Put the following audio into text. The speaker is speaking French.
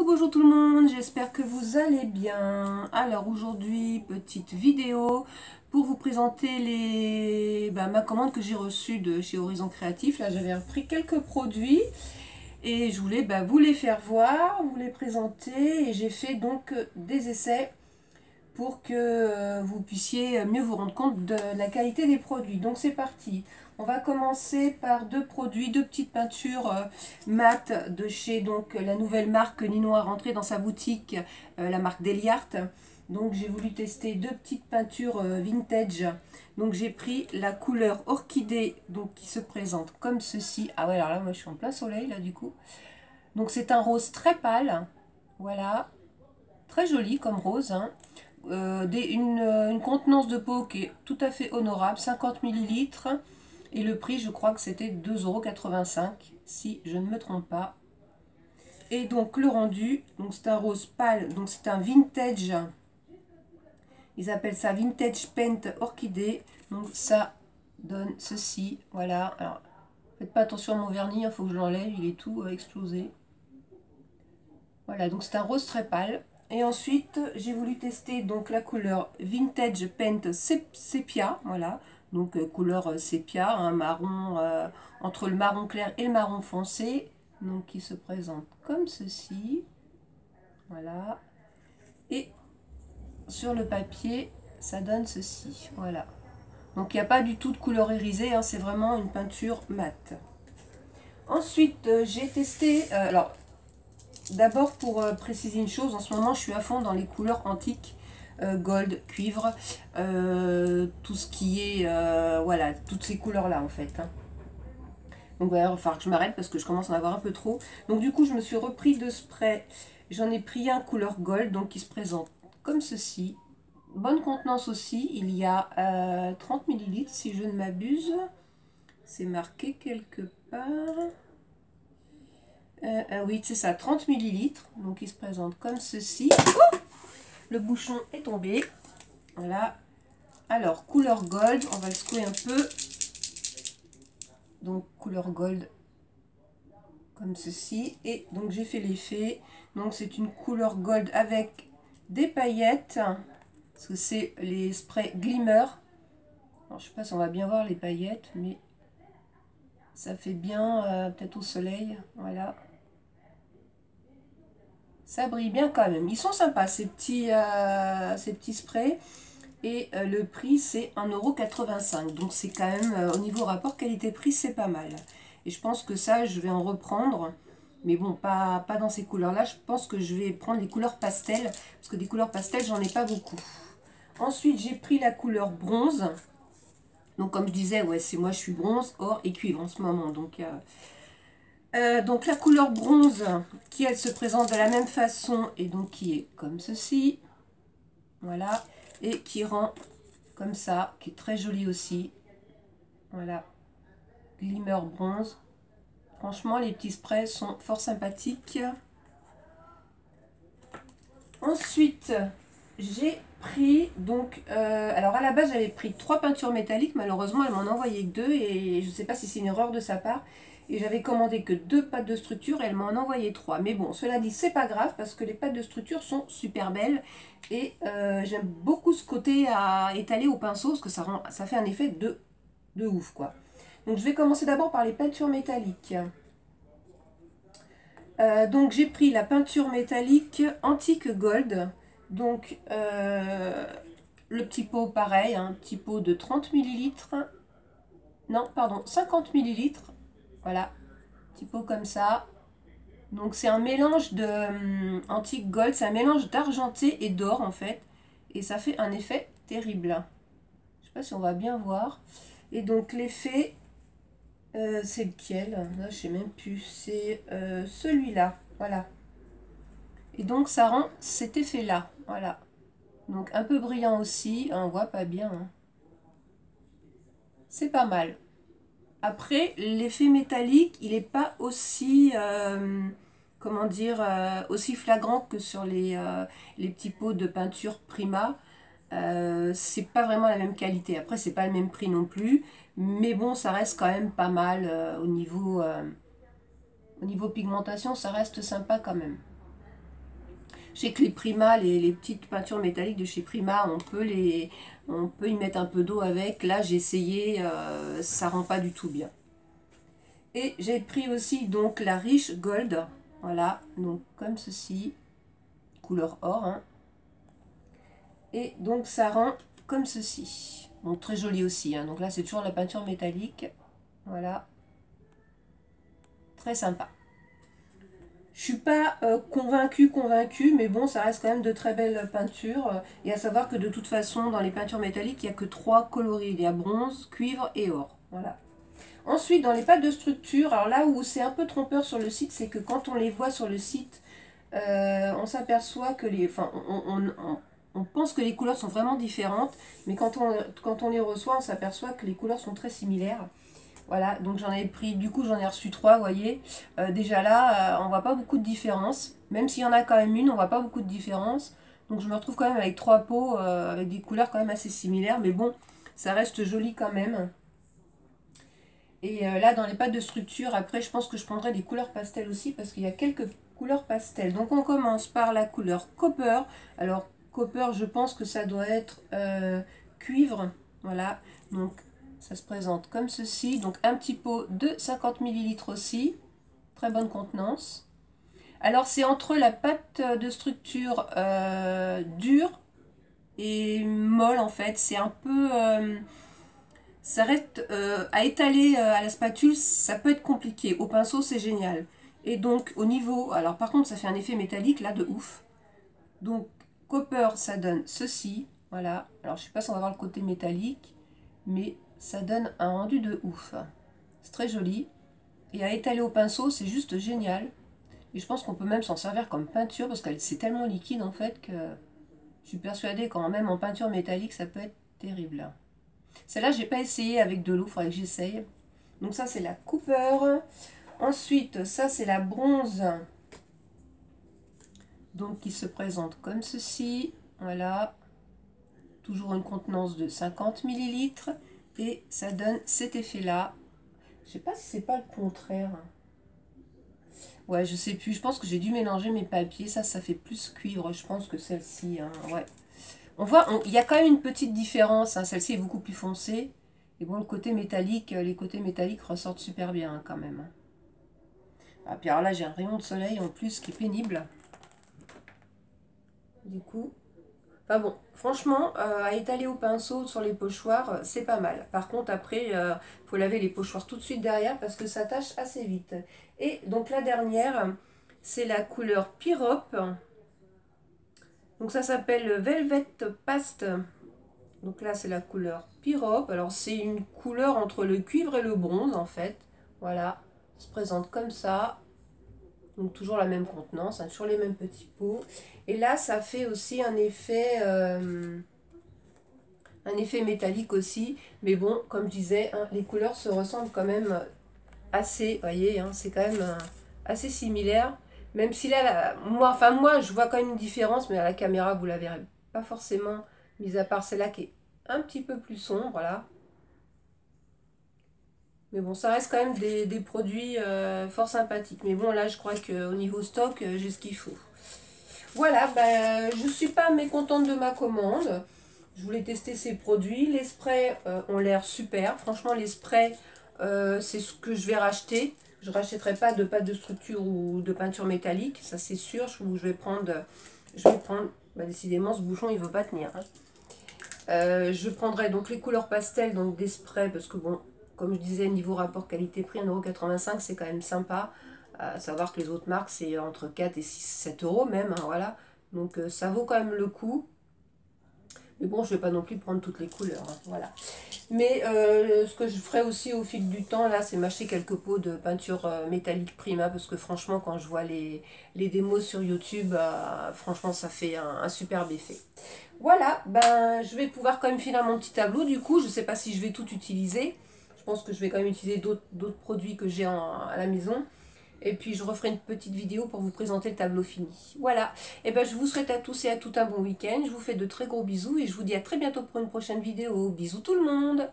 Bonjour tout le monde, j'espère que vous allez bien. Alors aujourd'hui, petite vidéo pour vous présenter ma commande que j'ai reçue de chez Horizon Créatif. Là, j'avais repris quelques produits et je voulais vous les faire voir, vous les présenter. Et j'ai fait donc des essais pour que vous puissiez mieux vous rendre compte de la qualité des produits. Donc c'est parti. On va commencer par deux produits, deux petites peintures mat de chez donc la nouvelle marque que Nino a rentré dans sa boutique, la marque Deliart. Donc j'ai voulu tester deux petites peintures vintage. Donc j'ai pris la couleur orchidée, donc qui se présente comme ceci. Ah ouais, alors là moi je suis en plein soleil là du coup. Donc c'est un rose très pâle, voilà, très joli comme rose, hein. Une contenance de peau qui est tout à fait honorable, 50 millilitres. Et le prix, je crois que c'était 2,85 €, si je ne me trompe pas. Et donc le rendu, donc c'est un rose pâle, donc c'est un vintage. Ils appellent ça vintage paint orchidée. Donc ça donne ceci, voilà. Alors, faites pas attention à mon vernis, il faut que je l'enlève, il est tout explosé. Voilà, donc c'est un rose très pâle. Et ensuite, j'ai voulu tester donc la couleur Vintage Paint Sepia, voilà. Donc couleur sépia, un marron, entre le marron clair et le marron foncé. Donc qui se présente comme ceci. Voilà. Et sur le papier, ça donne ceci. Voilà. Donc il n'y a pas du tout de couleur irisée, hein, c'est vraiment une peinture mate. Ensuite, j'ai testé... alors, d'abord, pour préciser une chose, en ce moment, je suis à fond dans les couleurs antiques, gold, cuivre, tout ce qui est, voilà, toutes ces couleurs-là, en fait. Hein. Donc, voilà, il va falloir que je m'arrête parce que je commence à en avoir un peu trop. Donc, du coup, je me suis repris de spray. J'en ai pris un couleur gold, donc qui se présente comme ceci. Bonne contenance aussi, il y a 30 millilitres, si je ne m'abuse. C'est marqué quelque part... oui, c'est ça, 30 millilitres. Donc, il se présente comme ceci. Oh, le bouchon est tombé. Voilà. Alors, couleur gold, on va le secouer un peu. Donc, couleur gold, comme ceci. Et donc, j'ai fait l'effet. Donc, c'est une couleur gold avec des paillettes. Parce que c'est les sprays Glimmer. Alors, je ne sais pas si on va bien voir les paillettes, mais ça fait bien, peut-être au soleil. Voilà. Ça brille bien quand même. Ils sont sympas ces petits sprays. Et le prix c'est 1,85 €. Donc c'est quand même, au niveau rapport qualité-prix, c'est pas mal. Et je pense que ça, je vais en reprendre. Mais bon, pas dans ces couleurs-là. Je pense que je vais prendre les couleurs pastel. Parce que des couleurs pastel, j'en ai pas beaucoup. Ensuite, j'ai pris la couleur bronze. Donc comme je disais, ouais, moi je suis bronze, or et cuivre en ce moment. Donc la couleur bronze, qui elle se présente de la même façon et donc qui est comme ceci, voilà, et qui rend comme ça, qui est très jolie aussi, voilà, Glimmer bronze. Franchement, les petits sprays sont fort sympathiques. Ensuite, j'ai pris donc, alors à la base j'avais pris 3 peintures métalliques, malheureusement elle m'en a envoyé que 2 et je ne sais pas si c'est une erreur de sa part. Et j'avais commandé que 2 pâtes de structure et elle m'en a envoyé 3. Mais bon, cela dit, c'est pas grave parce que les pâtes de structure sont super belles. Et j'aime beaucoup ce côté à étaler au pinceau parce que ça fait un effet de ouf quoi. Donc je vais commencer d'abord par les peintures métalliques. Donc j'ai pris la peinture métallique Antique Gold. Donc le petit pot pareil, un petit pot de 30 millilitres. Non, pardon, 50 millilitres. Voilà, petit pot comme ça. Donc c'est un mélange de Antique Gold, c'est un mélange d'argenté et d'or en fait. Et ça fait un effet terrible. Je sais pas si on va bien voir. Et donc l'effet, c'est lequel? Là, je sais même plus. C'est celui-là, voilà. Et donc ça rend cet effet-là, voilà. Donc un peu brillant aussi, on voit pas bien. Hein. C'est pas mal. Après, l'effet métallique, il n'est pas aussi, comment dire, aussi flagrant que sur les petits pots de peinture Prima. C'est pas vraiment la même qualité. Après, c'est pas le même prix non plus. Mais bon, ça reste quand même pas mal au niveau pigmentation, ça reste sympa quand même. Je sais que les Prima, les petites peintures métalliques de chez Prima, on peut y mettre un peu d'eau avec. Là, j'ai essayé, ça rend pas du tout bien. Et j'ai pris aussi donc la Rich Gold. Voilà, donc comme ceci, couleur or. Hein. Et donc ça rend comme ceci. Donc très joli aussi. Hein. Donc là, c'est toujours la peinture métallique. Voilà. Très sympa. Je suis pas convaincue, mais bon, ça reste quand même de très belles peintures. Et à savoir que de toute façon, dans les peintures métalliques, il n'y a que 3 coloris. Il y a bronze, cuivre et or. Voilà. Ensuite, dans les pâtes de structure, alors là où c'est un peu trompeur sur le site, c'est que quand on les voit sur le site, on s'aperçoit que les... Enfin, on pense que les couleurs sont vraiment différentes, mais quand on les reçoit, on s'aperçoit que les couleurs sont très similaires. Voilà, donc j'en ai pris, du coup j'en ai reçu 3, vous voyez. Déjà là, on voit pas beaucoup de différence. Même s'il y en a quand même une, on voit pas beaucoup de différence. Donc je me retrouve quand même avec 3 pots, avec des couleurs quand même assez similaires. Mais bon, ça reste joli quand même. Et là, dans les pâtes de structure, après, je pense que je prendrai des couleurs pastel aussi, parce qu'il y a quelques couleurs pastel. Donc on commence par la couleur Copper. Alors, Copper, je pense que ça doit être cuivre. Voilà, donc... Ça se présente comme ceci, donc un petit pot de 50 ml aussi, très bonne contenance. Alors c'est entre la pâte de structure dure et molle en fait, c'est un peu... ça reste à étaler à la spatule, ça peut être compliqué, au pinceau c'est génial. Et donc au niveau, alors par contre ça fait un effet métallique là de ouf. Donc Copper ça donne ceci, voilà. Alors je sais pas si on va voir le côté métallique, mais... ça donne un rendu de ouf. C'est très joli. Et à étaler au pinceau, c'est juste génial. Et je pense qu'on peut même s'en servir comme peinture parce que c'est tellement liquide en fait que je suis persuadée quand même en peinture métallique, ça peut être terrible. Celle-là, j'ai pas essayé avec de l'eau, il faudrait que j'essaye. Donc ça, c'est la Cooper. Ensuite, ça, c'est la bronze. Donc qui se présente comme ceci. Voilà. Toujours une contenance de 50 ml. Et ça donne cet effet-là. Je sais pas si c'est pas le contraire. Ouais, je sais plus. Je pense que j'ai dû mélanger mes papiers. Ça fait plus cuivre, je pense, que celle-ci. Hein. Ouais. On voit, il y a quand même une petite différence. Hein. Celle-ci est beaucoup plus foncée. Et bon, le côté métallique, les côtés métalliques ressortent super bien hein, quand même. Hein. Ah, puis alors là, j'ai un rayon de soleil en plus qui est pénible. Du coup... Enfin bon, franchement, à étaler au pinceau sur les pochoirs, c'est pas mal. Par contre, après, il faut laver les pochoirs tout de suite derrière parce que ça tâche assez vite. Et donc la dernière, c'est la couleur Pyrope. Donc ça s'appelle Velvet Paste. Donc là, c'est la couleur Pyrope. Alors c'est une couleur entre le cuivre et le bronze en fait. Voilà, ça se présente comme ça. Donc toujours la même contenance, hein, toujours les mêmes petits pots. Et là, ça fait aussi un effet métallique aussi. Mais bon, comme je disais, hein, les couleurs se ressemblent quand même assez, vous voyez, hein, c'est quand même assez similaire. Même si là, moi, je vois quand même une différence, mais à la caméra, vous la verrez pas forcément, mis à part celle-là qui est un petit peu plus sombre, là. Mais bon, ça reste quand même des produits fort sympathiques. Mais bon, là, je crois qu'au niveau stock, j'ai ce qu'il faut. Voilà, ben, je ne suis pas mécontente de ma commande. Je voulais tester ces produits. Les sprays ont l'air super. Franchement, les sprays, c'est ce que je vais racheter. Je ne rachèterai pas de pâte de structure ou de peinture métallique. Ça, c'est sûr. Je vais prendre... Ben, décidément, ce bouchon, il ne veut pas tenir. Hein. Je prendrai donc les couleurs pastel, donc des sprays, parce que bon... Comme je disais, niveau rapport qualité-prix, 1,85 €, c'est quand même sympa. À savoir que les autres marques, c'est entre 4 et 6, 7 € même. Hein, voilà. Donc ça vaut quand même le coup. Mais bon, je ne vais pas non plus prendre toutes les couleurs. Hein, voilà. Mais ce que je ferai aussi au fil du temps, là, c'est m'acheter quelques pots de peinture métallique Prima. Parce que franchement, quand je vois les démos sur YouTube, franchement, ça fait un superbe effet. Voilà, ben, je vais pouvoir quand même finir mon petit tableau. Du coup, je ne sais pas si je vais tout utiliser. Je pense que je vais quand même utiliser d'autres produits que j'ai à la maison. Et puis je referai une petite vidéo pour vous présenter le tableau fini. Voilà. Et ben je vous souhaite à tous et à toutes un bon week-end. Je vous fais de très gros bisous et je vous dis à très bientôt pour une prochaine vidéo. Bisous tout le monde!